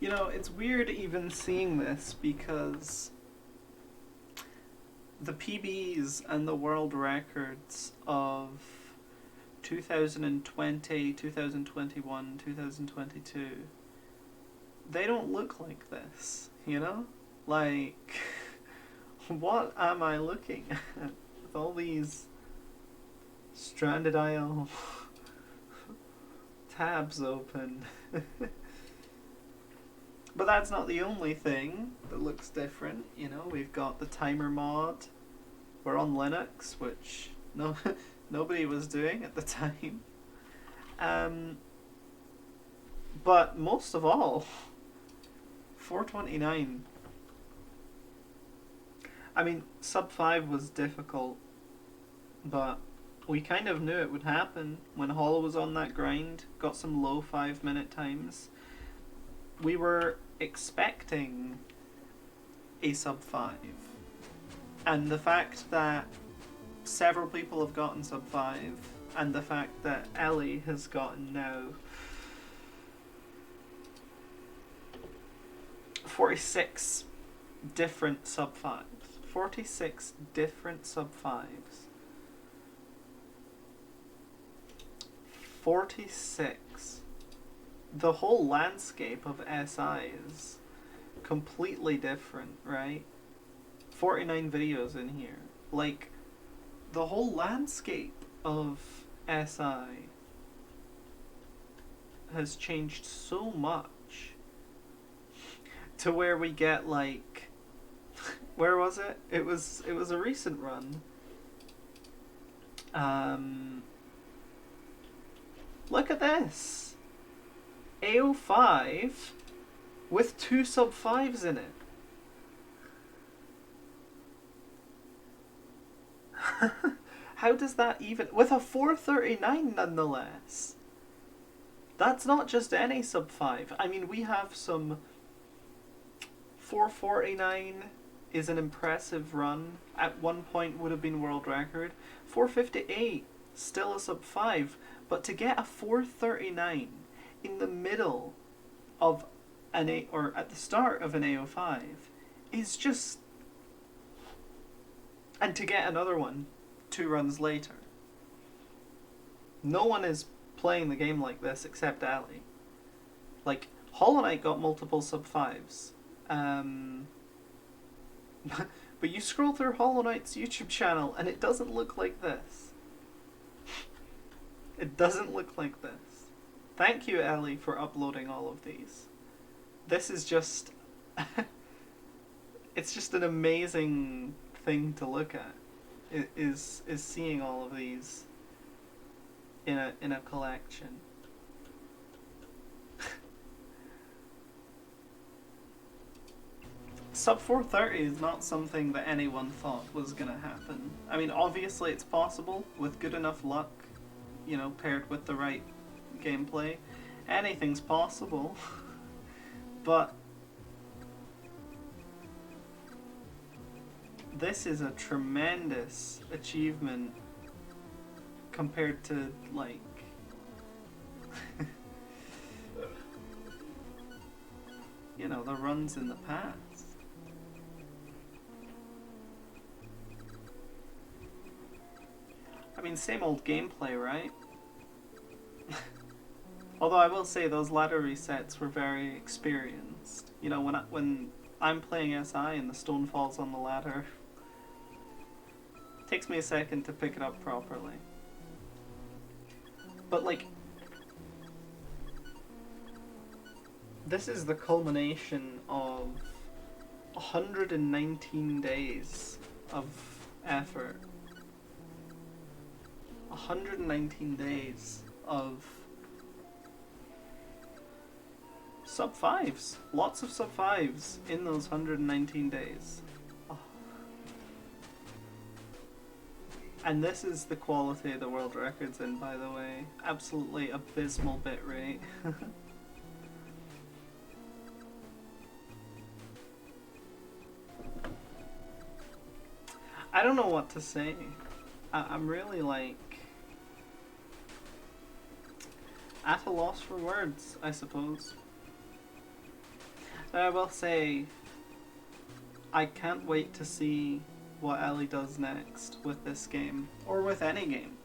You know, it's weird even seeing this because the PBs and the world records of 2020, 2021, 2022, they don't look like this, you know? Like, what am I looking at with all these stranded IO tabs open? But that's not the only thing that looks different, you know? We've got the timer mod. We're on Linux, which nobody was doing at the time. But most of all, 429. I mean, sub 5 was difficult, but we kind of knew it would happen when Hollow was on that grind, got some low 5-minute times. We were expecting a sub 5. And the fact that several people have gotten sub 5, and the fact that Ellie has gotten now 46 different sub 5s. 46 different sub 5s. 46. The whole landscape of SI is completely different, right? 49 videos in here. Like, the whole landscape of SI has changed so much to where we get like where was it? It was a recent run. Look at this. AO5 with 2 sub 5s in it. How does that even... With a 439 nonetheless. That's not just any sub 5. I mean, we have some... 449 is an impressive run. At one point would have been world record. 458, still a sub 5. But to get a 439 in the middle of an A... or at the start of an AO5 is just... And to get another one 2 runs later. No one is playing the game like this except ellie. Like, Hollow Knight got multiple sub 5s. But you scroll through Hollow Knight's YouTube channel and it doesn't look like this. It doesn't look like this. Thank you, Ellie, for uploading all of these. This is just... it's just an amazing thing to look at. Is seeing all of these in a collection. Sub 430 is not something that anyone thought was gonna happen. I mean, obviously it's possible with good enough luck, you know, paired with the right gameplay. Anything's possible. But this is a tremendous achievement compared to, like... you know, the runs in the past. I mean, same old gameplay, right? Although I will say those ladder resets were very experienced. You know, when I'm playing SI and the stone falls on the ladder, it takes me a second to pick it up properly. But like, this is the culmination of 119 days of effort. 119 days of sub 5s. Lots of sub 5s in those 119 days. Oh. And this is the quality of the world records in, by the way. Absolutely abysmal bitrate. I don't know what to say. I'm really like at a loss for words, I suppose. I will say, I can't wait to see what Ellie does next with this game, or with any game.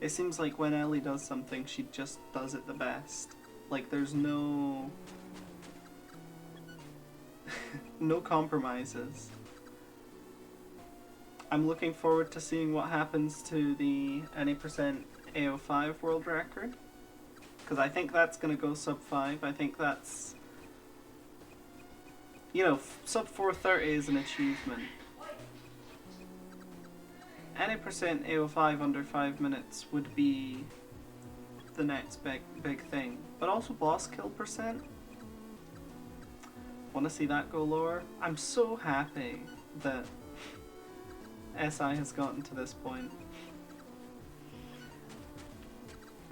It seems like when Ellie does something, she just does it the best. Like, there's no no compromises. I'm looking forward to seeing what happens to the any percent AO5 world record, because I think that's going to go sub 5. I think that's, you know, sub 430 is an achievement. Any percent AO5 under 5 minutes would be the next big thing. But also boss kill percent. Want to see that go lower? I'm so happy that SI has gotten to this point.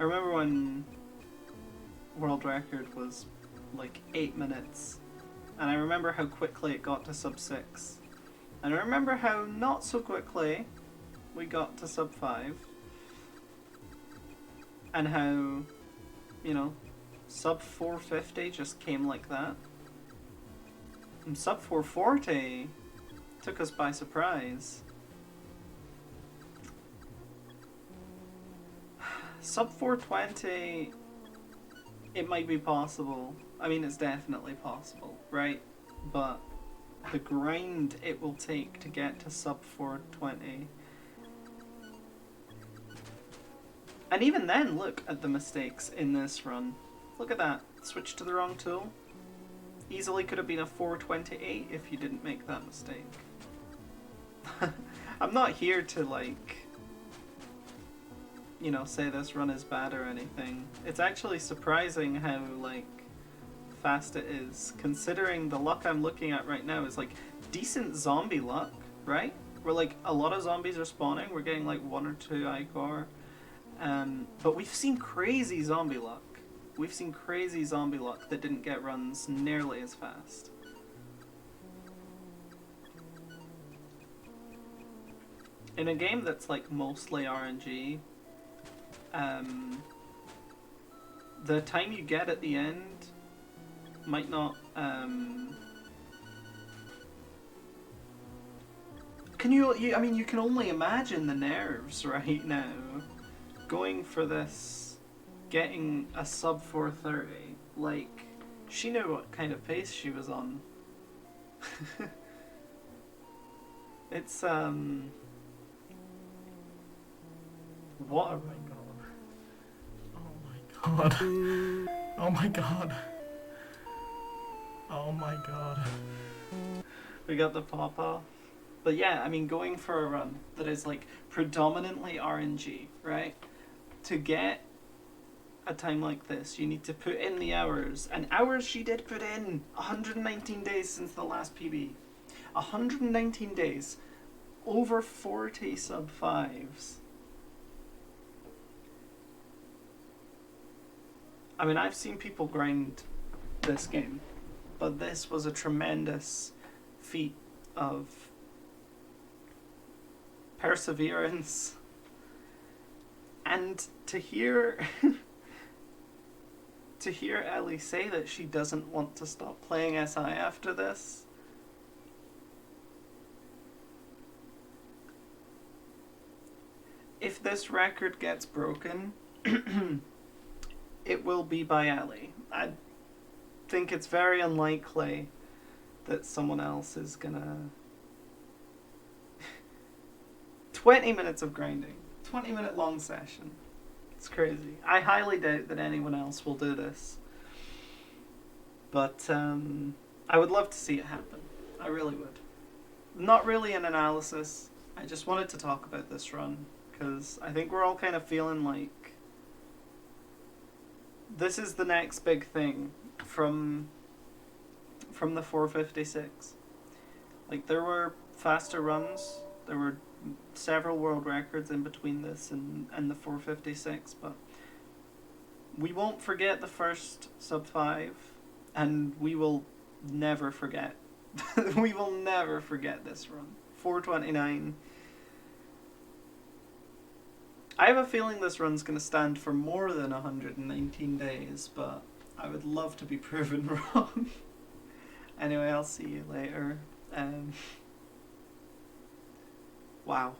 I remember when world record was like 8 minutes, and I remember how quickly it got to sub 6. And I remember how not so quickly we got to sub 5. And how, you know, sub 450 just came like that. And sub 440 took us by surprise. Sub 420, it might be possible. I mean, it's definitely possible, right? But the grind it will take to get to sub 420. And even then, look at the mistakes in this run. Look at that. Switch to the wrong tool. Easily could have been a 428 if you didn't make that mistake. I'm not here to, like, you know, say this run is bad or anything. It's actually surprising how, like, fast it is, considering the luck I'm looking at right now is, like, decent zombie luck, right? Where, like, a lot of zombies are spawning. We're getting, like, 1 or 2 Ichor. But we've seen crazy zombie luck. We've seen crazy zombie luck that didn't get runs nearly as fast. In a game that's like mostly RNG, the time you get at the end might not... I mean, you can only imagine the nerves right now. Going for this, getting a sub 430, like, she knew what kind of pace she was on. It's, what a... Oh my god. Oh my god. Oh my god. We got the pop-off. But yeah, I mean, going for a run that is, like, predominantly RNG, right? To get a time like this, you need to put in the hours. And hours she did put in. 119 days since the last PB. 119 days. Over 40 sub 5s. I mean, I've seen people grind this game, but this was a tremendous feat of perseverance. And to hear to hear Ellie say that she doesn't want to stop playing SI after this, if this record gets broken, it will be by Ellie. I think it's very unlikely that someone else is gonna... 20 minutes of grinding. 20-minute long session. It's crazy. I highly doubt that anyone else will do this. But I would love to see it happen. I really would. Not really an analysis. I just wanted to talk about this run, because I think we're all kind of feeling like this is the next big thing from the 456. Like, there were faster runs. There were several world records in between this and the 456, but we won't forget the first sub 5, and we will never forget. We will never forget this run. 429. I have a feeling this run's going to stand for more than 119 days, but I would love to be proven wrong. Anyway, I'll see you later. Wow.